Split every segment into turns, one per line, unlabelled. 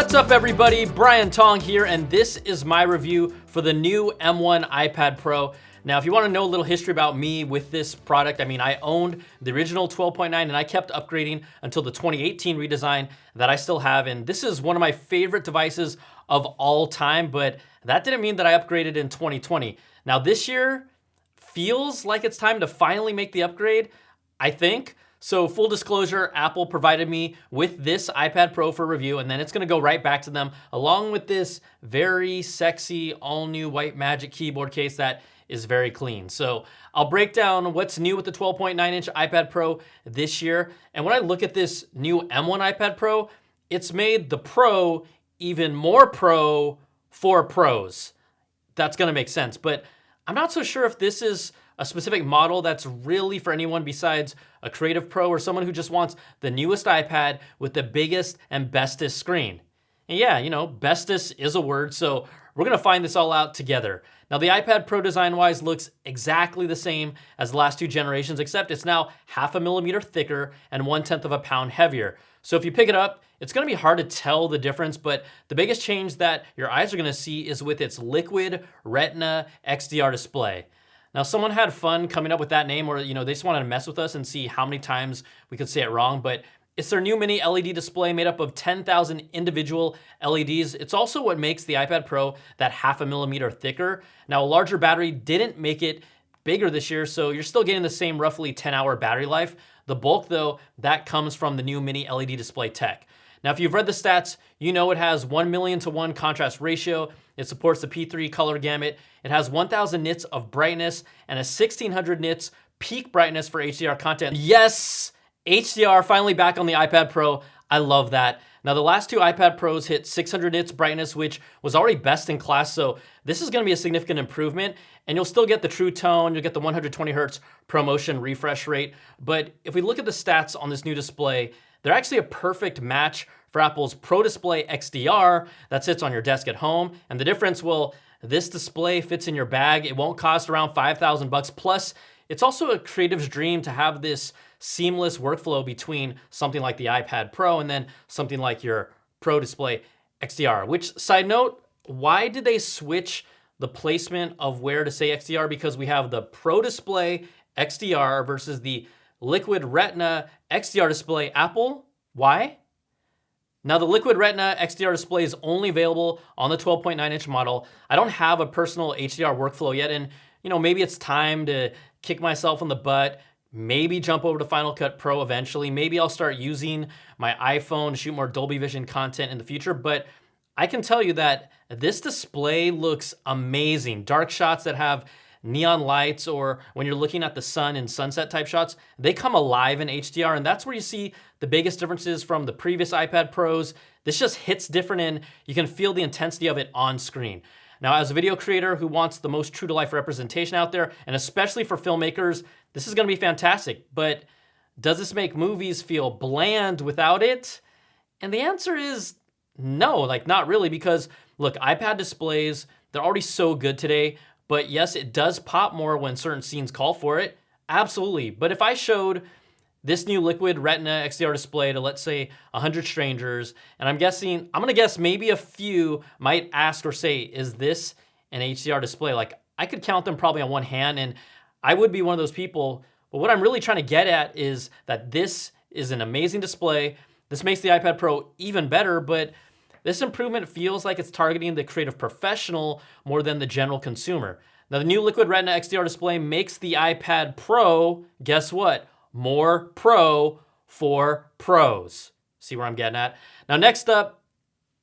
What's up everybody, Brian Tong here, and this is my review for the new M1 iPad Pro. Now, if you want to know a little history about me with this product, I owned the original 12.9 and I kept upgrading until the 2018 redesign that I still have, and this is one of my favorite devices of all time, but that didn't mean that I upgraded in 2020. Now, this year feels like it's time to finally make the upgrade, I think. So full disclosure, Apple provided me with this iPad Pro for review, and then it's gonna go right back to them along with this very sexy all new white Magic Keyboard case that is very clean. So I'll break down what's new with the 12.9-inch iPad Pro this year. And when I look at this new M1 iPad Pro, it's made the Pro even more pro for pros. That's gonna make sense, but I'm not so sure if this is a specific model that's really for anyone besides a creative pro or someone who just wants the newest iPad with the biggest and bestest screen. And yeah, bestest is a word, so we're gonna find this all out together. Now, the iPad Pro design-wise looks exactly the same as the last two generations, except it's now 0.5 millimeter thicker and 1/10 of a pound heavier. So if you pick it up, it's gonna be hard to tell the difference, but the biggest change that your eyes are gonna see is with its liquid Retina XDR display. Now, someone had fun coming up with that name, or they just wanted to mess with us and see how many times we could say it wrong, but it's their new mini LED display made up of 10,000 individual LEDs. It's also what makes the iPad Pro that 0.5 millimeter thicker. Now, a larger battery didn't make it bigger this year, so you're still getting the same roughly 10-hour battery life. The bulk, though, that comes from the new mini LED display tech. Now, if you've read the stats, you know it has 1,000,000:1 contrast ratio. It supports the P3 color gamut. It has 1,000 nits of brightness and a 1,600 nits peak brightness for HDR content. Yes, HDR finally back on the iPad Pro. I love that. Now, the last two iPad Pros hit 600 nits brightness, which was already best in class, so this is gonna be a significant improvement, and you'll still get the True Tone, you'll get the 120 hertz ProMotion refresh rate, but if we look at the stats on this new display, they're actually a perfect match for Apple's Pro Display XDR that sits on your desk at home. And the difference, well, this display fits in your bag. It won't cost around $5,000 plus. It's also a creative's dream to have this seamless workflow between something like the iPad Pro and then something like your Pro Display XDR. Which, side note, why did they switch the placement of where to say XDR? Because we have the Pro Display XDR versus the Liquid Retina XDR display. Apple, why? Now, the Liquid Retina XDR display is only available on the 12.9-inch model. I don't have a personal HDR workflow yet, and maybe it's time to kick myself in the butt, maybe jump over to Final Cut Pro eventually. Maybe I'll start using my iPhone to shoot more Dolby Vision content in the future, but I can tell you that this display looks amazing. Dark shots that have neon lights, or when you're looking at the sun and sunset type shots, they come alive in HDR, and that's where you see the biggest differences from the previous iPad Pros. This just hits different, and you can feel the intensity of it on screen. Now, as a video creator who wants the most true-to-life representation out there, and especially for filmmakers, this is gonna be fantastic, but does this make movies feel bland without it? And the answer is no, not really, because look, iPad displays, they're already so good today. But yes, it does pop more when certain scenes call for it. Absolutely. But if I showed this new Liquid Retina XDR display to, let's say, 100 strangers, and I'm gonna guess maybe a few might ask or say, is this an HDR display? I could count them probably on one hand, and I would be one of those people. But what I'm really trying to get at is that this is an amazing display. This makes the iPad Pro even better, but this improvement feels like it's targeting the creative professional more than the general consumer. Now, the new Liquid Retina XDR display makes the iPad Pro, guess what? More pro for pros. See where I'm getting at? Now, next up,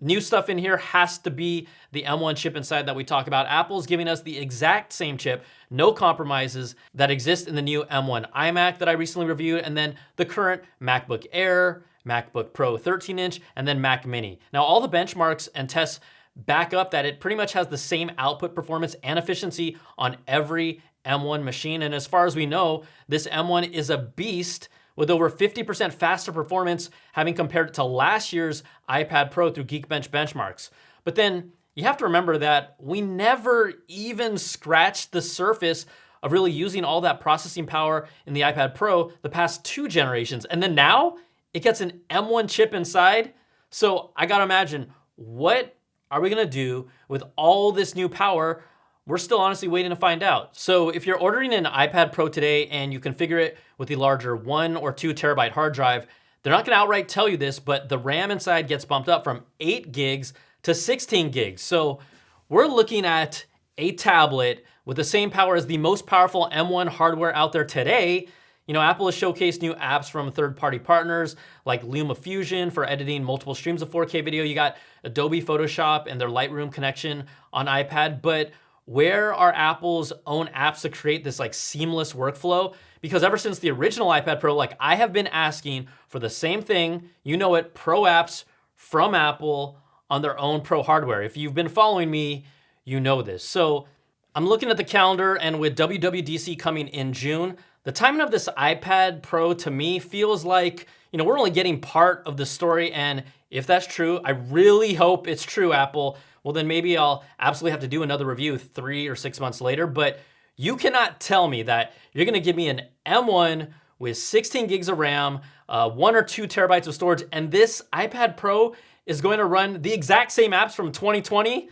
new stuff in here has to be the M1 chip inside that we talk about. Apple's giving us the exact same chip, no compromises, that exist in the new M1 iMac that I recently reviewed, and then the current MacBook Air, MacBook Pro 13-inch, and then Mac Mini. Now, all the benchmarks and tests back up that it pretty much has the same output performance and efficiency on every M1 machine. And as far as we know, this M1 is a beast with over 50% faster performance, having compared it to last year's iPad Pro through Geekbench benchmarks. But then you have to remember that we never even scratched the surface of really using all that processing power in the iPad Pro the past two generations. And then now, it gets an M1 chip inside. So I gotta imagine, what are we gonna do with all this new power? We're still honestly waiting to find out. So if you're ordering an iPad Pro today and you configure it with the larger 1 or 2 terabyte hard drive, they're not gonna outright tell you this, but the RAM inside gets bumped up from 8 gigs to 16 gigs. So we're looking at a tablet with the same power as the most powerful M1 hardware out there today. You know, Apple has showcased new apps from third-party partners like LumaFusion for editing multiple streams of 4K video. You got Adobe Photoshop and their Lightroom connection on iPad, but where are Apple's own apps to create this like seamless workflow? Because ever since the original iPad Pro, like I have been asking for the same thing, you know it, Pro apps from Apple on their own Pro hardware. If you've been following me, you know this. So I'm looking at the calendar, and with WWDC coming in June, the timing of this iPad Pro to me feels like, you know, we're only getting part of the story. And if that's true, I really hope it's true, Apple. Well, then maybe I'll absolutely have to do another review 3 or 6 months later. But you cannot tell me that you're gonna give me an M1 with 16 gigs of RAM, 1 or 2 terabytes of storage, and this iPad Pro is going to run the exact same apps from 2020?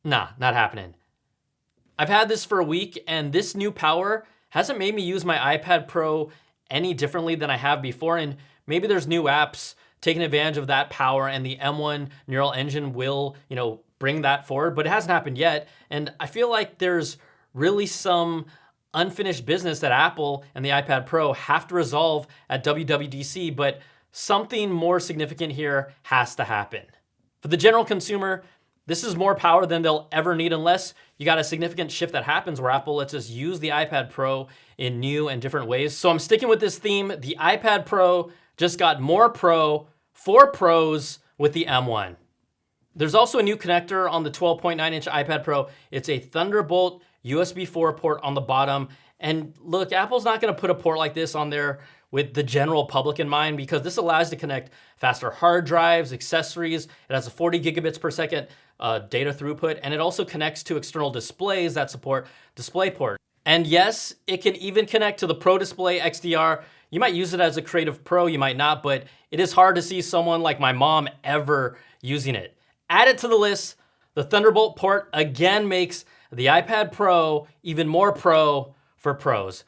Nah, not happening. I've had this for a week, and this new power hasn't made me use my iPad Pro any differently than I have before. And maybe there's new apps taking advantage of that power, and the M1 neural engine will, you know, bring that forward, but it hasn't happened yet. And I feel like there's really some unfinished business that Apple and the iPad Pro have to resolve at WWDC, but something more significant here has to happen. For the general consumer, this is more power than they'll ever need unless you got a significant shift that happens where Apple lets us use the iPad Pro in new and different ways. So I'm sticking with this theme. The iPad Pro just got more Pro for pros with the M1. There's also a new connector on the 12.9-inch iPad Pro. It's a Thunderbolt USB 4 port on the bottom. And look, Apple's not gonna put a port like this on there with the general public in mind, because this allows you to connect faster hard drives, accessories. It has a 40 gigabits per second data throughput, and it also connects to external displays that support DisplayPort. And yes, it can even connect to the Pro Display XDR. You might use it as a creative pro, you might not, but it is hard to see someone like my mom ever using it. Add it to the list. The Thunderbolt port again makes the iPad Pro even more pro for pros.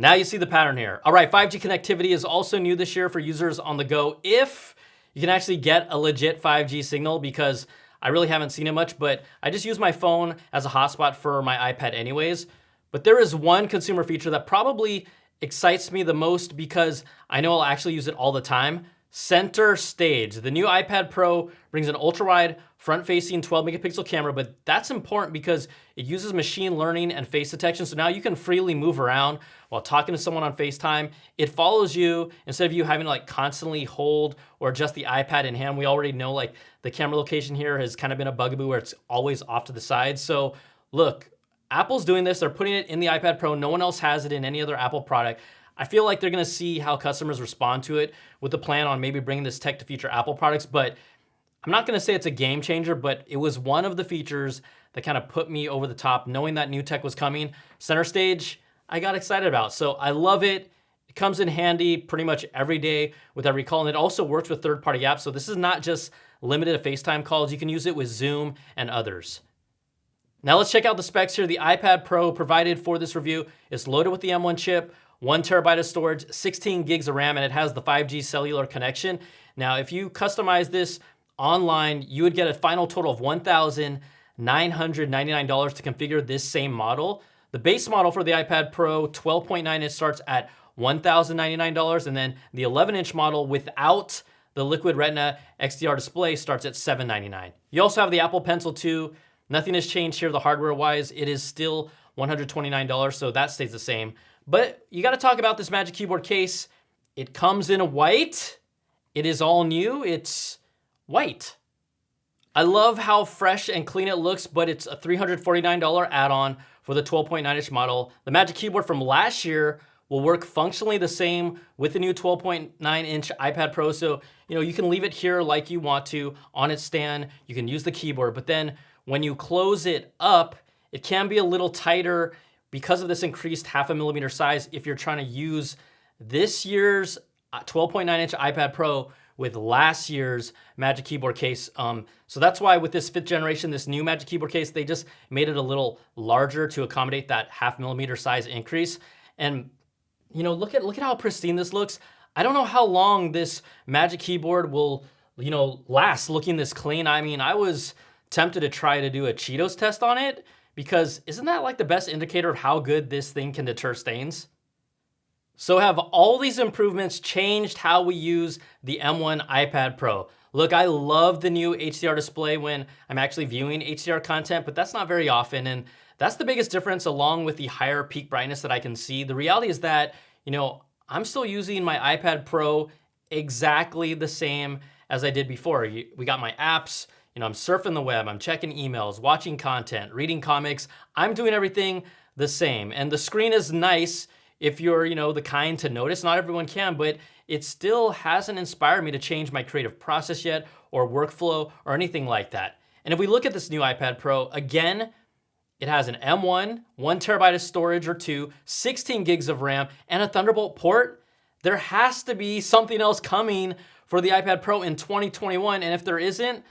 Now you see the pattern here. All right, 5G connectivity is also new this year for users on the go, if you can actually get a legit 5G signal, because I really haven't seen it much, but I just use my phone as a hotspot for my iPad anyways. But there is one consumer feature that probably excites me the most because I know I'll actually use it all the time. Center stage. The new iPad Pro brings an ultra-wide front-facing 12 megapixel camera, but that's important because it uses machine learning and face detection. So now you can freely move around while talking to someone on FaceTime. It follows you instead of you having to like constantly hold or adjust the iPad in hand. We already know like the camera location here has kind of been a bugaboo where it's always off to the side. So look, Apple's doing this. They're putting it in the iPad Pro. No one else has it in any other Apple product. I feel like they're gonna see how customers respond to it with the plan on maybe bringing this tech to future Apple products, but I'm not gonna say it's a game changer, but it was one of the features that kind of put me over the top. Knowing that new tech was coming, center stage, I got excited about. So I love it. It comes in handy pretty much every day with every call, and it also works with third-party apps. So this is not just limited to FaceTime calls. You can use it with Zoom and others. Now let's check out the specs here. The iPad Pro provided for this review is loaded with the M1 chip, 1 terabyte of storage, 16 gigs of RAM, and it has the 5G cellular connection. Now, if you customize this online, you would get a final total of $1,999 to configure this same model. The base model for the iPad Pro 12.9-inch starts at $1,099, and then the 11-inch model without the Liquid Retina XDR display starts at $799. You also have the Apple Pencil 2. Nothing has changed here, the hardware-wise. It is still $129, so that stays the same. But you gotta talk about this Magic Keyboard case. It comes in white. It is all new, it's white. I love how fresh and clean it looks, but it's a $349 add-on for the 12.9-inch model. The Magic Keyboard from last year will work functionally the same with the new 12.9-inch iPad Pro. So, you know, you can leave it here like you want to on its stand. You can use the keyboard, but then when you close it up, it can be a little tighter because of this increased 0.5 millimeter size if you're trying to use this year's 12.9-inch iPad Pro with last year's Magic Keyboard case. So that's why with this 5th generation, this new Magic Keyboard case, they just made it a little larger to accommodate that 0.5 millimeter size increase. And you know, look at how pristine this looks. I don't know how long this Magic Keyboard will, you know, last looking this clean. I mean, I was tempted to try to do a Cheetos test on it, because isn't that like the best indicator of how good this thing can deter stains? So have all these improvements changed how we use the M1 iPad Pro? Look, I love the new HDR display when I'm actually viewing HDR content, but that's not very often. And that's the biggest difference, along with the higher peak brightness that I can see. The reality is that, you know, I'm still using my iPad Pro exactly the same as I did before. We got my apps, you know, I'm surfing the web, I'm checking emails, watching content, reading comics. I'm doing everything the same. And the screen is nice if you're, you know, the kind to notice. Not everyone can, but it still hasn't inspired me to change my creative process yet, or workflow, or anything like that. And if we look at this new iPad Pro, again, it has an M1, 1 terabyte of storage or 2, 16 gigs of RAM, and a Thunderbolt port. There has to be something else coming for the iPad Pro in 2021, and if there isn't,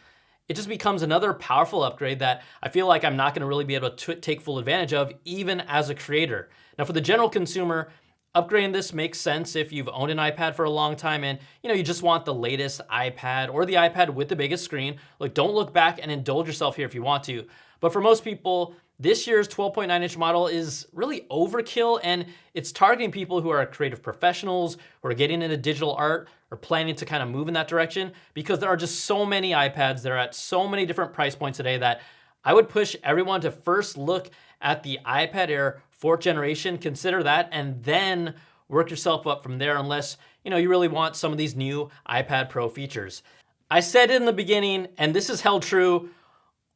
it just becomes another powerful upgrade that I feel like I'm not gonna really be able to take full advantage of, even as a creator. Now for the general consumer, upgrading this makes sense if you've owned an iPad for a long time and you know you just want the latest iPad or the iPad with the biggest screen. Look, don't look back and indulge yourself here if you want to. But for most people, this year's 12.9-inch model is really overkill, and it's targeting people who are creative professionals, who are getting into digital art, or planning to kind of move in that direction, because there are just so many iPads. They're at so many different price points today that I would push everyone to first look at the iPad Air 4th generation, consider that, and then work yourself up from there, unless you know you really want some of these new iPad Pro features. I said it in the beginning, and this is held true,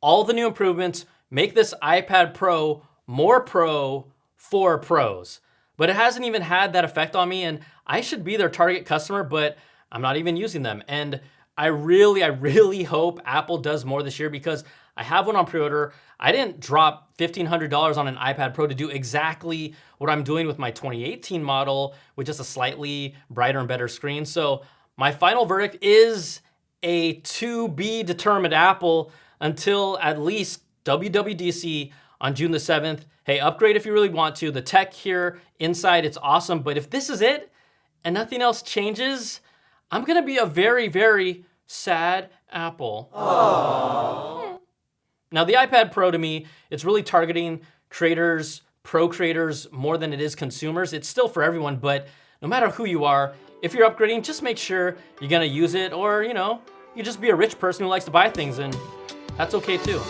all the new improvements make this iPad Pro more pro for pros. But it hasn't even had that effect on me, and I should be their target customer, but I'm not even using them. And I really hope Apple does more this year, because I have one on pre-order. I didn't drop $1,500 on an iPad Pro to do exactly what I'm doing with my 2018 model, with just a slightly brighter and better screen. So my final verdict is a to be determined Apple until at least WWDC on June the 7th. Hey, upgrade if you really want to. The tech here inside, it's awesome. But if this is it and nothing else changes, I'm gonna be a very sad Apple. Aww. Now the iPad Pro, to me, it's really targeting creators, pro creators, more than it is consumers. It's still for everyone, but no matter who you are, if you're upgrading, just make sure you're gonna use it, or you know, you just be a rich person who likes to buy things, and that's okay too.